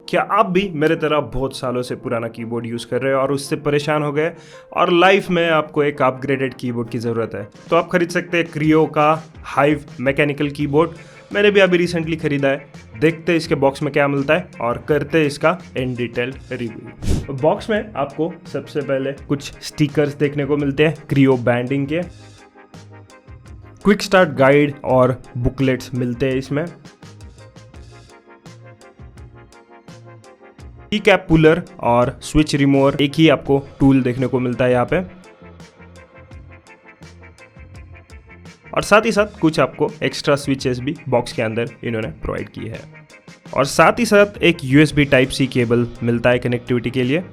क्या आप भी मेरे तरह बहुत सालों से पुराना कीबोर्ड यूज़ कर रहे हो और उससे परेशान हो गए और लाइफ में आपको एक अपग्रेडेड कीबोर्ड की ज़रूरत है? तो आप खरीद सकते हैं क्रियो का हाइव मैकेनिकल कीबोर्ड। मैंने भी अभी रिसेंटली खरीदा है। देखते हैं इसके बॉक्स में क्या मिलता है और करते हैं इसका इन डिटेल रिव्यू। बॉक्स में आपको सबसे पहले कुछ स्टिकर्स देखने को मिलते हैं क्रियो ब्रांडिंग के। क्विक स्टार्ट गाइड और बुकलेट्स मिलते हैं इसमें। की कैप पुलर और स्विच रिमूवर एक ही आपको टूल देखने को मिलता है यहाँ पे, और साथ ही साथ कुछ आपको एक्स्ट्रा स्विचेस भी बॉक्स के अंदर इन्होंने प्रोवाइड की है। और साथ ही साथ एक USB टाइप सी केबल मिलता है कनेक्टिविटी के लिए,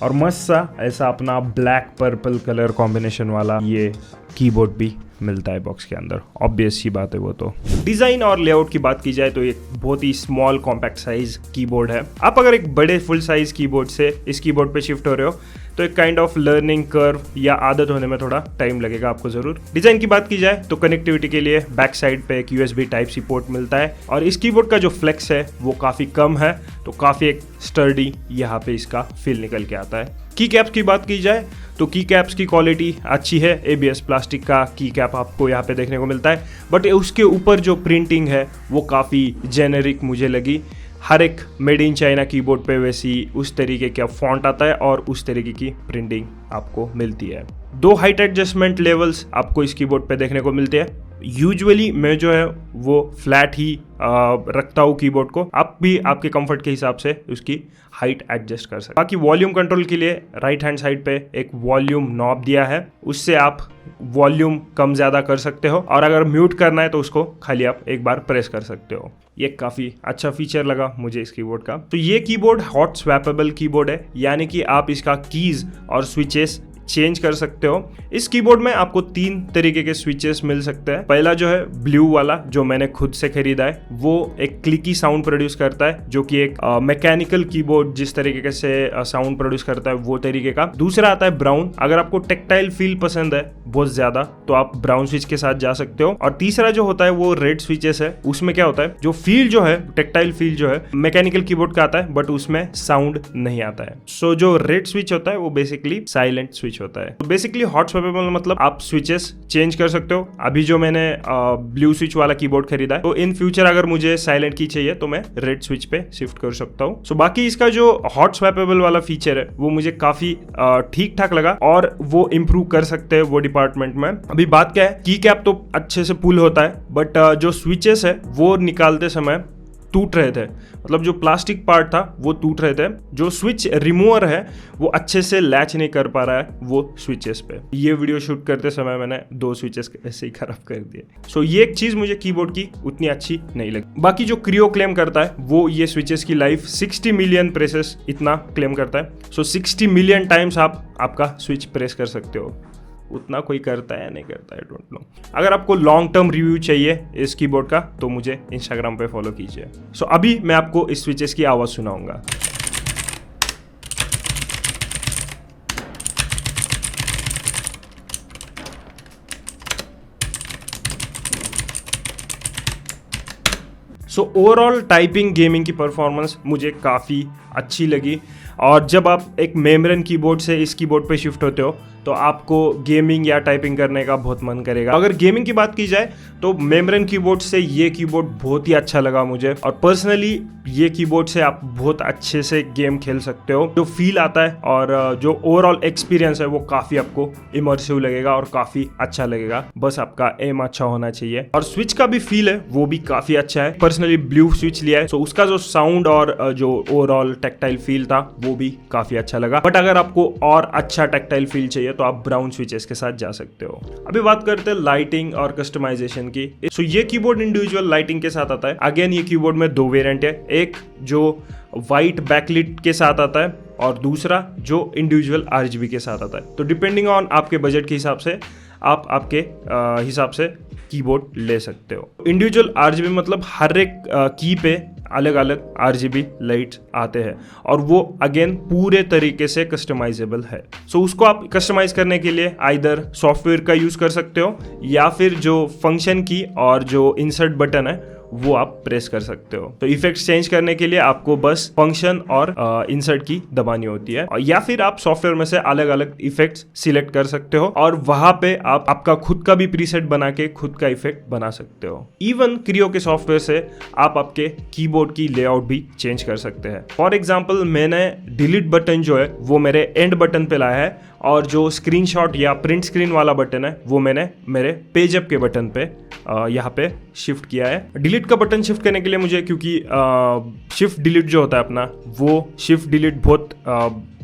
और मस्त सा ऐसा अपना ब्लैक पर्पल कलर कॉम्बिनेशन वाला ये कीबोर्ड भी मिलता है बॉक्स के अंदर। ऑब्वियस सी बात है वो तो। डिजाइन और लेआउट की बात की जाए तो ये बहुत ही स्मॉल कॉम्पैक्ट साइज कीबोर्ड है। आप अगर एक बड़े फुल साइज कीबोर्ड से इस कीबोर्ड पे शिफ्ट हो रहे हो तो एक काइंड ऑफ लर्निंग कर्व या आदत होने में थोड़ा टाइम लगेगा आपको जरूर। डिजाइन की बात की जाए तो कनेक्टिविटी के लिए बैक साइड पे एक USB टाइप सी पोर्ट मिलता है, और इस कीबोर्ड का जो फ्लेक्स है वो काफी कम है, तो काफी एक स्टर्डी यहाँ पे इसका फील निकल के आता है। की कैप्स की बात की जाए तो की कैप्स की क्वालिटी अच्छी है। ABS प्लास्टिक का की कैप आपको यहाँ पे देखने को मिलता है, बट उसके ऊपर जो प्रिंटिंग है वो काफ़ी जेनेरिक मुझे लगी। हर एक मेड इन चाइना कीबोर्ड पे वैसी उस तरीके का फॉन्ट आता है और उस तरीके की प्रिंटिंग आपको मिलती है। 2 हाइट एडजस्टमेंट लेवल्स आपको इस कीबोर्ड पे देखने को मिलते हैं। यूजुअली मैं जो है वो फ्लैट ही रखता हूँ कीबोर्ड को, आप भी आपके कंफर्ट के हिसाब से उसकी हाइट एडजस्ट कर सकते हैं। बाकी वॉल्यूम कंट्रोल के लिए राइट हैंड साइड पे एक वॉल्यूम नॉब दिया है, उससे आप वॉल्यूम कम ज़्यादा कर सकते हो, और अगर म्यूट करना है तो उसको खाली आप एक बार प्रेस कर सकते हो। ये काफ़ी अच्छा फीचर लगा मुझे इस कीबोर्ड का। तो ये कीबोर्ड हॉट स्वैपेबल कीबोर्ड है, यानी कि आप इसका कीज और स्विचेस चेंज कर सकते हो। इस कीबोर्ड में आपको 3 तरीके के स्विचेस मिल सकते हैं। पहला जो है ब्लू वाला, जो मैंने खुद से खरीदा है, वो एक क्लिकी साउंड प्रोड्यूस करता है, जो कि एक मैकेनिकल कीबोर्ड जिस तरीके से साउंड प्रोड्यूस करता है वो तरीके का। दूसरा आता है ब्राउन। अगर आपको टेक्टाइल फील पसंद है बहुत ज्यादा तो आप ब्राउन स्विच के साथ जा सकते हो। और तीसरा जो होता है वो रेड स्विचेस है। उसमें क्या होता है, जो फील जो है टेक्टाइल फील जो है मैकेनिकल कीबोर्ड का आता है, बट उसमें साउंड नहीं आता है। सो जो रेड स्विच होता है वो बेसिकली साइलेंट स्विच होता है। तो बेसिकली हॉट स्वैपेबल मतलब आप स्विचेस चेंज कर सकते हो। अभी जो मैंने ब्लू स्विच वाला कीबोर्ड खरीदा है, तो इन फ्यूचर अगर मुझे साइलेंट की चाहिए तो मैं रेड स्विच पे शिफ्ट कर सकता हूँ। सो बाकी इसका जो हॉट स्वैपेबल वाला फीचर है वो मुझे काफी ठीक ठाक लगा, और वो इम्प्रूव कर सकते हैं वो डिपार्टमेंट में। अभी बात क्या है, की कैप तो अच्छे से पुल होता है, बट जो स्विचेस है वो निकालते समय टूट रहे थे। मतलब जो प्लास्टिक पार्ट था वो टूट रहे थे। जो स्विच रिमूवर है वो अच्छे से लैच नहीं कर पा रहा है वो स्विचेस पे। ये वीडियो शूट करते समय मैंने 2 स्विचेस ऐसे ही खराब कर दिए। सो ये एक चीज मुझे कीबोर्ड की उतनी अच्छी नहीं लगी। बाकी जो क्रियो क्लेम करता है वो ये स्विचेस की लाइफ 60 मिलियन प्रेसेस इतना क्लेम करता है। सो 60 मिलियन टाइम्स आप आपका स्विच प्रेस कर सकते हो। उतना कोई करता है या नहीं करता है, डोंट नो। अगर आपको लॉन्ग टर्म रिव्यू चाहिए इस कीबोर्ड का तो मुझे इंस्टाग्राम पे फॉलो कीजिए। सो अभी मैं आपको इस स्विचेस की आवाज़ सुनाऊंगा। सो ओवरऑल टाइपिंग गेमिंग की परफॉर्मेंस मुझे काफ़ी अच्छी लगी, और जब आप एक मेमरन कीबोर्ड से इस कीबोर्ड पे शिफ्ट होते हो तो आपको गेमिंग या टाइपिंग करने का बहुत मन करेगा। अगर गेमिंग की बात की जाए तो मेमरन कीबोर्ड से ये कीबोर्ड बहुत ही अच्छा लगा मुझे, और पर्सनली ये कीबोर्ड से आप बहुत अच्छे से गेम खेल सकते हो। जो फील आता है और जो ओवरऑल एक्सपीरियंस है वो काफ़ी आपको इमर्सिव लगेगा और काफ़ी अच्छा लगेगा। बस आपका एम अच्छा होना चाहिए, और स्विच का भी फील है वो भी काफ़ी अच्छा है। पर्सनली ब्लू स्विच लिया है, तो उसका जो साउंड और जो ओवरऑल टेक्टाइल फील था वो भी काफ़ी अच्छा लगा। बट अगर आपको और अच्छा टेक्टाइल फील चाहिए तो आप ब्राउन स्विचेस के साथ जा सकते हो। अभी बात करते हैं लाइटिंग और कस्टमाइजेशन की। सो ये कीबोर्ड इंडिविजुअल लाइटिंग के साथ आता है। अगेन ये कीबोर्ड में 2 वेरिएंट है, एक जो वाइट बैकलिट के साथ आता है और दूसरा जो इंडिविजुअल RGB के साथ आता है। तो डिपेंडिंग ऑन आपके बजट के हिसाब से आप आपके हिसाब से कीबोर्ड ले सकते हो। इंडिविजुअल RGB मतलब हर एक की पे अलग अलग RGB लाइट्स आते हैं, और वो अगेन पूरे तरीके से कस्टमाइजेबल है। सो उसको आप कस्टमाइज करने के लिए आइदर सॉफ्टवेयर का यूज़ कर सकते हो, या फिर जो फंक्शन की और जो इंसर्ट बटन है वो आप प्रेस कर सकते हो। तो इफेक्ट्स चेंज करने के लिए आपको बस फंक्शन और इंसर्ट की दबानी होती है, और या फिर आप सॉफ्टवेयर में से अलग अलग इफेक्ट्स सिलेक्ट कर सकते हो और वहां पे आप आपका खुद का भी प्रीसेट बना के खुद का इफेक्ट बना सकते हो। इवन क्रियो के सॉफ्टवेयर से आप आपके कीबोर्ड की लेआउट भी चेंज कर सकते हैं। फॉर एग्जांपल मैंने डिलीट बटन जो है वो मेरे एंड बटन पे लाया है, और जो स्क्रीनशॉट या प्रिंट स्क्रीन वाला बटन है वो मैंने मेरे पेज अप के बटन पे यहाँ पे शिफ्ट किया है। डिलीट का बटन शिफ्ट करने के लिए मुझे, क्योंकि शिफ्ट डिलीट जो होता है अपना, वो शिफ्ट डिलीट बहुत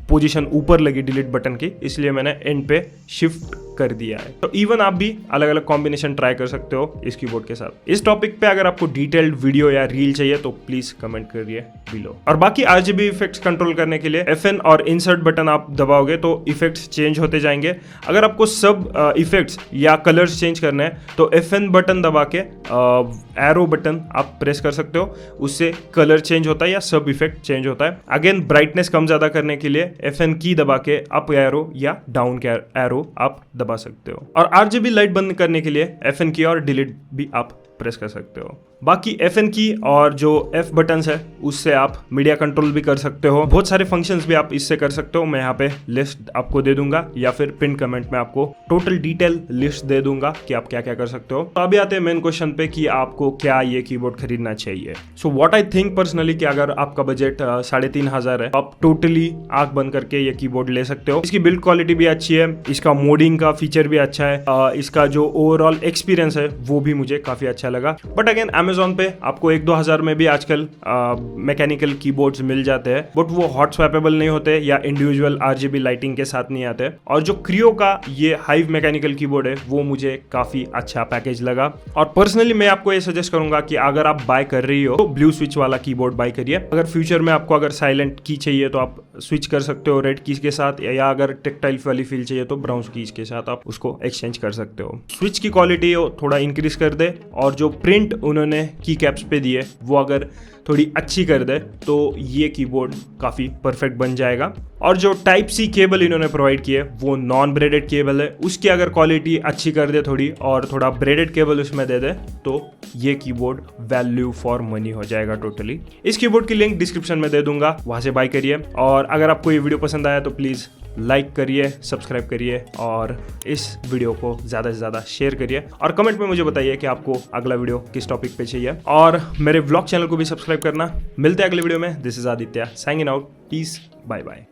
पोजीशन ऊपर लगी डिलीट बटन की, इसलिए मैंने एंड पे शिफ्ट कर दिया है। तो इवन आप भी अलग अलग कॉम्बिनेशन ट्राई कर सकते हो इस कीबोर्ड के साथ। इस टॉपिक पे अगर आपको डिटेल्ड वीडियो या रील चाहिए तो प्लीज कमेंट करिए बिलो। और बाकी आरजीबी इफेक्ट्स कंट्रोल करने के लिए FN और इंसर्ट बटन आप दबाओगे तो इफेक्ट्स चेंज होते जाएंगे। अगर आपको सब इफेक्ट्स या कलर्स चेंज करने हैं तो FN बटन दबा के एरो बटन आप प्रेस कर सकते हो, उससे कलर चेंज होता है या सब इफेक्ट चेंज होता है। अगेन ब्राइटनेस कम ज्यादा करने के लिए FN की दबा के अप एरो या डाउन एरो आप दबा सकते हो। और RGB लाइट बंद करने के लिए FN की और डिलीट भी आप प्रेस कर सकते हो। बाकी FN की और जो F बटन्स है उससे आप मीडिया कंट्रोल भी कर सकते हो। बहुत सारे फंक्शंस भी आप इससे कर सकते हो। मैं यहाँ पे लिस्ट आपको दे दूंगा या फिर पिन कमेंट में आपको टोटल डिटेल लिस्ट दे दूंगा कि आप क्या क्या कर सकते हो। तो अभी आते हैं मेन क्वेश्चन पे कि आपको क्या ये कीबोर्ड खरीदना चाहिए। So what I think personally कि अगर आपका बजट 3500 है, आप टोटली आंख बंद करके ये कीबोर्ड ले सकते हो। इसकी बिल्ड क्वालिटी भी अच्छी है, इसका मोडिंग का फीचर भी अच्छा है, इसका जो ओवरऑल एक्सपीरियंस है वो भी मुझे काफी अच्छा लगा। बट अगेन Amazon पे आपको 1-2 हज़ार में भी आजकल मैकेनिकल कीबोर्ड्स मिल जाते हैं, बट वो हॉट स्वैपेबल नहीं होते या इंडिविजुअल RGB लाइटिंग के साथ नहीं आते। और जो क्रियो का ये हाइव मैकेनिकल कीबोर्ड है वो मुझे काफी अच्छा पैकेज लगा। और पर्सनली मैं आपको ये सजेस्ट करूंगा कि अगर आप बाय कर रही हो तो ब्लू स्विच वाला कीबोर्ड बाय करिए। अगर फ्यूचर में आपको अगर साइलेंट की चाहिए तो आप स्विच कर सकते हो रेड कीज के साथ, या अगर टेक्टाइल वाली फील चाहिए तो ब्राउन कीज के साथ आप उसको एक्सचेंज कर सकते हो। स्विच की क्वालिटी थोड़ा इंक्रीज कर दे, और जो प्रिंट उन्होंने की कैप्स पे दिए वो अगर थोड़ी अच्छी कर दे तो ये कीबोर्ड काफ़ी परफेक्ट बन जाएगा। और जो टाइप सी केबल इन्होंने प्रोवाइड की है वो नॉन ब्रेडेड केबल है, उसकी अगर क्वालिटी अच्छी कर दे थोड़ी और थोड़ा ब्रेडेड केबल उसमें दे दे तो ये कीबोर्ड वैल्यू फॉर मनी हो जाएगा टोटली। इस कीबोर्ड की लिंक डिस्क्रिप्शन में दे दूंगा, वहां से बाय करिए। और अगर आपको ये वीडियो पसंद आया तो प्लीज़ लाइक करिए, सब्सक्राइब करिए और इस वीडियो को ज़्यादा से ज़्यादा शेयर करिए। और कमेंट में मुझे बताइए कि आपको अगला वीडियो किस टॉपिक पे चाहिए, और मेरे व्लॉग चैनल को भी सब्सक्राइब करना। मिलते हैं अगले वीडियो में। This is Aditya signing out. Peace, bye bye.